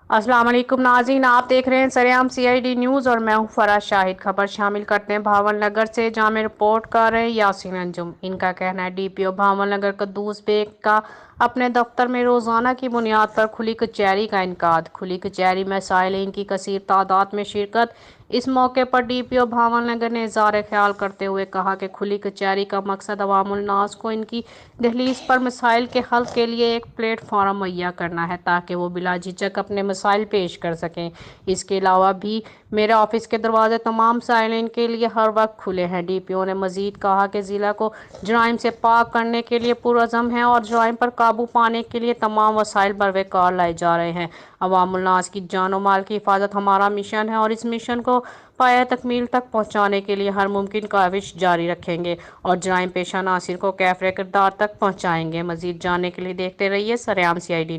السلام علیکم ناظرین، آپ دیکھ رہے ہیں سریام CID نیوز اور میں ہوں فراز شاہد۔ خبر شامل کرتے ہیں بھاول نگر سے، جہاں میں رپورٹ کر رہے ہیں یاسین انجم۔ ان کا کہنا ہے DPO بھاول نگر قدوس بیگ کا اپنے دفتر میں روزانہ کی بنیاد پر کھلی کچہری کا انعقاد۔ کھلی کچہری میں سائلین کی کثیر تعداد میں شرکت۔ اس موقع پر DPO بھاول نگر نے اظہار خیال کرتے ہوئے کہا کہ کھلی کچہری کا مقصد عوام الناس کو ان کی دہلیز پر مسائل کے حل کے لیے ایک پلیٹ فارم مہیا کرنا ہے تاکہ وہ بلا جھجک اپنے مسائل پیش کر سکیں۔ اس کے علاوہ بھی میرے آفس کے دروازے تمام سائلین کے لیے ہر وقت کھلے ہیں۔ DPO نے مزید کہا کہ ضلع کو جرائم سے پاک کرنے کے لیے پرعزم ہے اور جرائم پر قابو پانے کے لیے تمام وسائل بروئے کار لائے جا رہے ہیں۔ عوام الناس کی جان و مال کی حفاظت ہمارا مشن ہے اور اس مشن کو پایہ تکمیل تک پہنچانے کے لیے ہر ممکن کاوش جاری رکھیں گے اور جرائم پیشہ عناصر کو کیفر کردار تک پہنچائیں گے۔ مزید جاننے کے لیے دیکھتے رہیے سریام CID۔